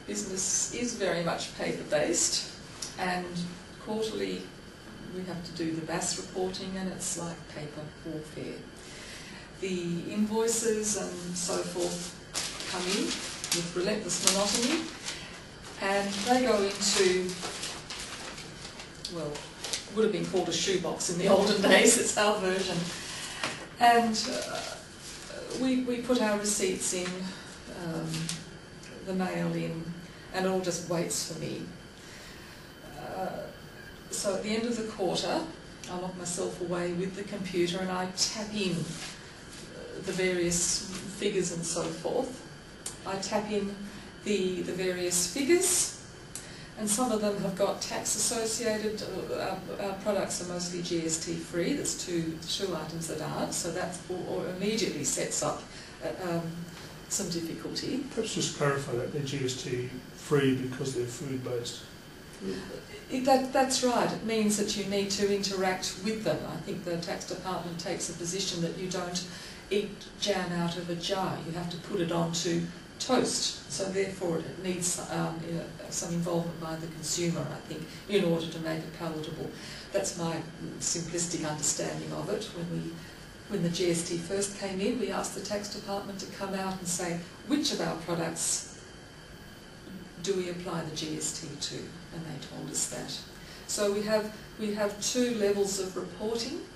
business is very much paper-based, and quarterly we have to do the VAS reporting, and it's like paper warfare. The invoices and so forth come in with relentless monotony, and they go into, well, would have been called a shoebox in the olden days, it's our version. And we put our receipts in, the mail in, and it all just waits for me. So at the end of the quarter, I lock myself away with the computer and I tap in the various figures and so forth. I tap in the various figures, and some of them have got tax associated. Our products are mostly GST free. There's two items that aren't, so that immediately sets up some difficulty. Perhaps just clarify that they're GST free because they're food based. That's right. It means that you need to interact with them. I think the tax department takes a position that you don't eat jam out of a jar. You have to put it onto toast. So therefore it needs some involvement by the consumer, I think, in order to make it palatable. That's my simplistic understanding of it. When the GST first came in, we asked the tax department to come out and say, which of our products do we apply the GST to? And they told us that. So we have two levels of reporting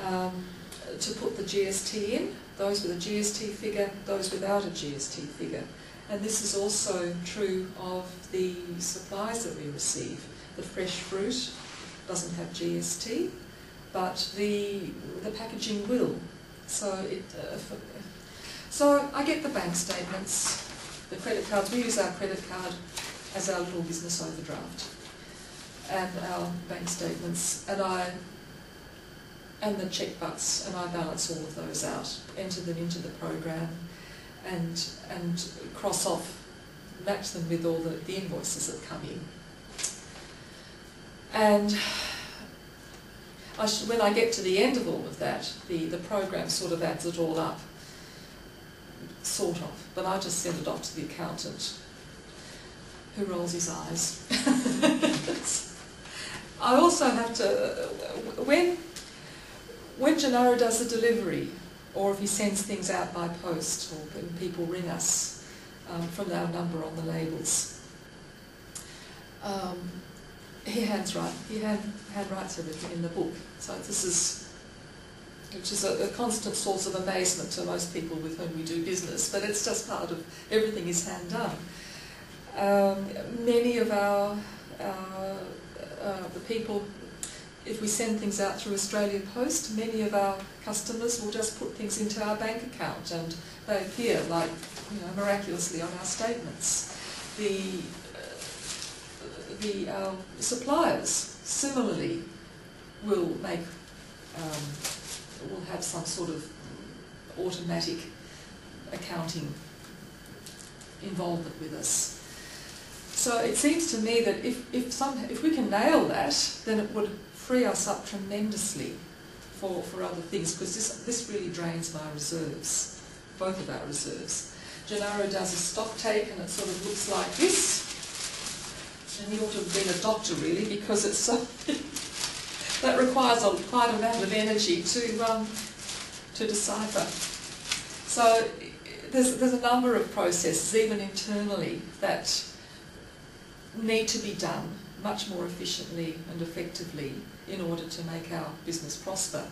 to put the GST in, those with a GST figure, those without a GST figure. And this is also true of the supplies that we receive. The fresh fruit doesn't have GST, but the packaging will. So so I get the bank statements, the credit cards. We use our credit card as our little business overdraft, and our bank statements, and the check butts, and I balance all of those out, enter them into the program, and cross off, match them with all the invoices that come in. And when I get to the end of all of that, the program sort of adds it all up, sort of, but I just send it off to the accountant, who rolls his eyes. I also have to, when Gennaro does a delivery, or if he sends things out by post, or when people ring us from our number on the labels, he handwrites everything in the book. So which is a constant source of amazement to most people with whom we do business, but it's just part of, everything is hand done. Many of the people, if we send things out through Australia Post, many of our customers will just put things into our bank account and they appear like, miraculously on our statements. The suppliers similarly will have some sort of automatic accounting involvement with us. So it seems to me that if we can nail that, then it would free us up tremendously for other things, because this really drains my reserves, both of our reserves. Gennaro does a stock take and it sort of looks like this, and he ought to have been a doctor really, because it's so that requires quite an amount of energy to decipher. So there's a number of processes, even internally, that need to be done much more efficiently and effectively in order to make our business prosper.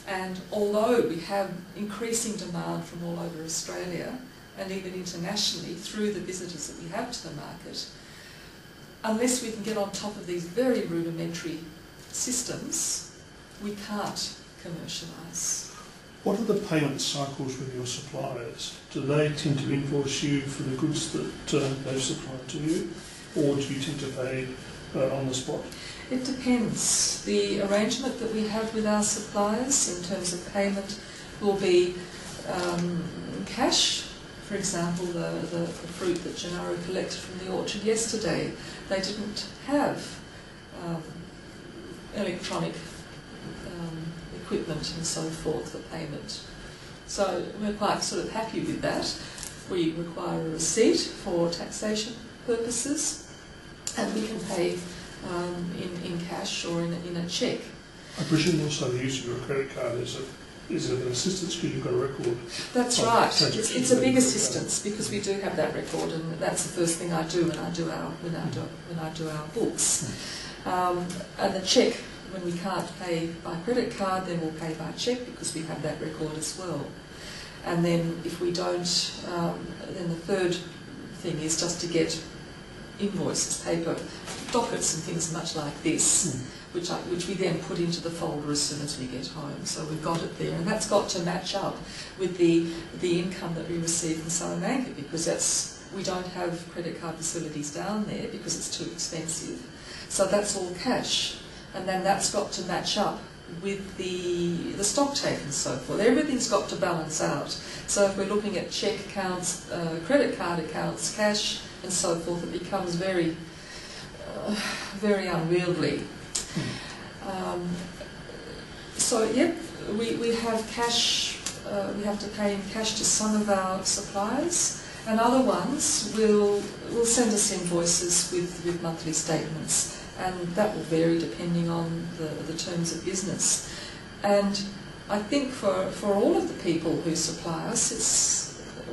And although we have increasing demand from all over Australia and even internationally through the visitors that we have to the market, unless we can get on top of these very rudimentary systems, we can't commercialise. What are the payment cycles with your suppliers? Do they tend to invoice you for the goods that they've supplied to you, or do you tend to pay on the spot? It depends. The arrangement that we have with our suppliers in terms of payment will be cash. For example, the fruit that Gennaro collected from the orchard yesterday, they didn't have electronic equipment and so forth for payment. So we're quite sort of happy with that. We require a receipt for taxation purposes, and we can pay in cash or in a cheque. I presume also the use of your credit card is of an assistance because you've got a record. That's right. It's a big assistance because we do have that record, and that's the first thing I do when I do our books. And the cheque, when we can't pay by credit card, then we'll pay by cheque because we have that record as well. And then if we don't, then the third thing is just to get invoices, paper, dockets and things much like this, which we then put into the folder as soon as we get home. So we've got it there, and that's got to match up with the income that we receive from Salamanca, because we don't have credit card facilities down there because it's too expensive. So that's all cash, and then that's got to match up with the stock take and so forth. Everything's got to balance out. So if we're looking at cheque accounts, credit card accounts, cash and so forth, it becomes very unwieldy. So yep, we have cash. We have to pay in cash to some of our suppliers, and other ones will send us invoices with monthly statements, and that will vary depending on the terms of business. And I think for all of the people who supply us,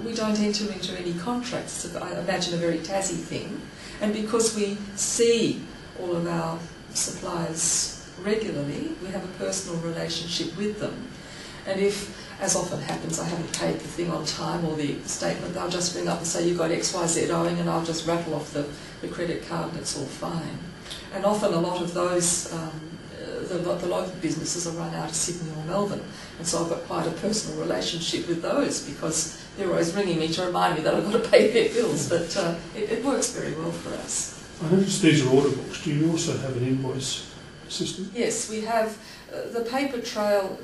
we don't enter into any contracts. It's, I imagine, a very Tassie thing, and because we see all of our suppliers regularly, we have a personal relationship with them. And if, as often happens, I haven't paid the thing on time or the statement, they'll just ring up and say, you've got XYZ owing, and I'll just rattle off the credit card and it's all fine. And often a lot of those, the local businesses are run out of Sydney or Melbourne, and so I've got quite a personal relationship with those because they're always ringing me to remind me that I've got to pay their bills, but it works very well for us. I noticed these are order books. Do you also have an invoice system? Yes, we have. The paper trail,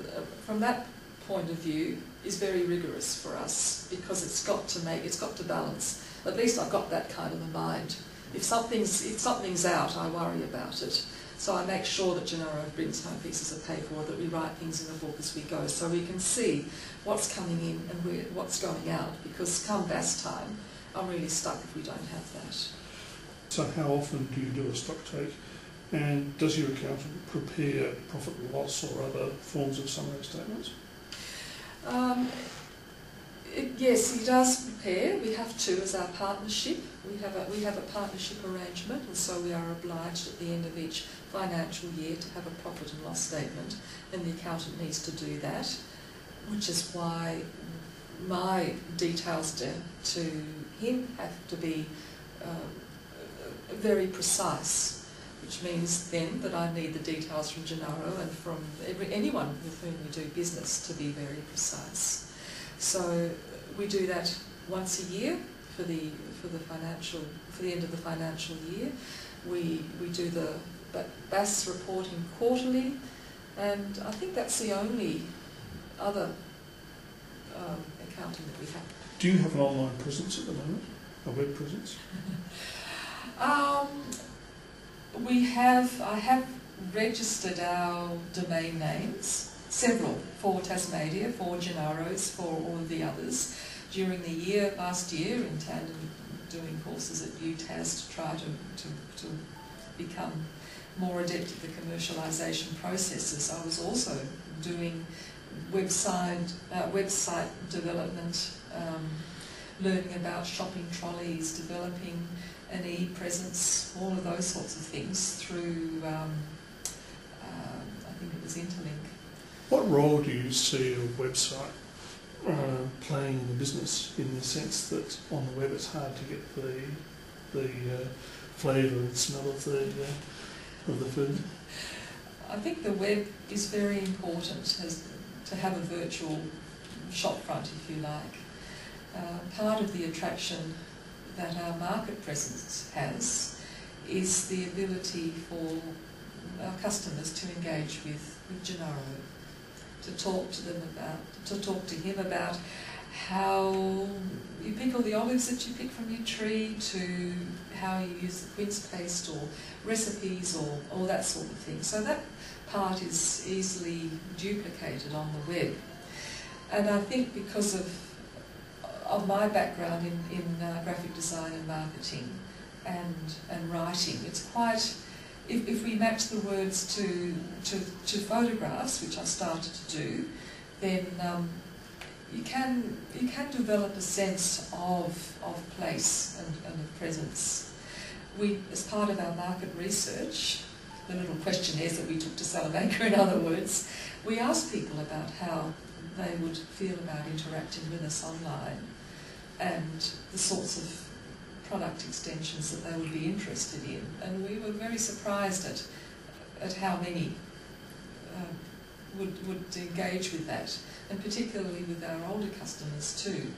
from that point of view, is very rigorous for us because it's got to balance. At least I've got that kind of a mind. If something's out, I worry about it. So I make sure that Gennaro brings home pieces of paper, or that we write things in the book as we go, so we can see what's coming in and what's going out. Because come BAS time, I'm really stuck if we don't have that. So how often do you do a stock take? And does your accountant prepare profit and loss or other forms of summary statements? Yes, he does prepare. We have to, as our partnership. We have a partnership arrangement, and so we are obliged at the end of each financial year to have a profit and loss statement, and the accountant needs to do that, which is why my details to him have to be very precise, which means then that I need the details from Gennaro and from anyone with whom we do business to be very precise. So we do that once a year for the end of the financial year. We do the BAS reporting quarterly, and I think that's the only other accounting that we have. Do you have an online presence at the moment, a web presence? I have registered our domain names, several, for Tasmania, for Gennaro's, for all of the others, during the year, last year, in tandem doing courses at UTAS to try to become more adept at the commercialisation processes. I was also doing website development, learning about shopping trolleys, developing an e-presence, all of those sorts of things through, I think it was Interlink. What role do you see a website playing in the business, in the sense that on the web it's hard to get the flavour and smell of the food? I think the web is very important to have a virtual shop front, if you like. Part of the attraction that our market presence has is the ability for our customers to engage with Gennaro, to talk to him about how you pick all the olives that you pick from your tree, to how you use the quince paste or recipes or all that sort of thing. So that part is easily duplicated on the web. And I think because of my background in graphic design and marketing, and writing. It's quite, if we match the words to photographs, which I started to do, then you can develop a sense of place and of presence. We, as part of our market research, the little questionnaires that we took to Salamanca, in other words, we asked people about how they would feel about interacting with us online and the sorts of product extensions that they would be interested in. And we were very surprised at how many would engage with that, and particularly with our older customers too.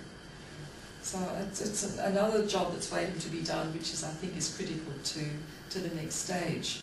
So it's another job that's waiting to be done, which is, I think, is critical to the next stage.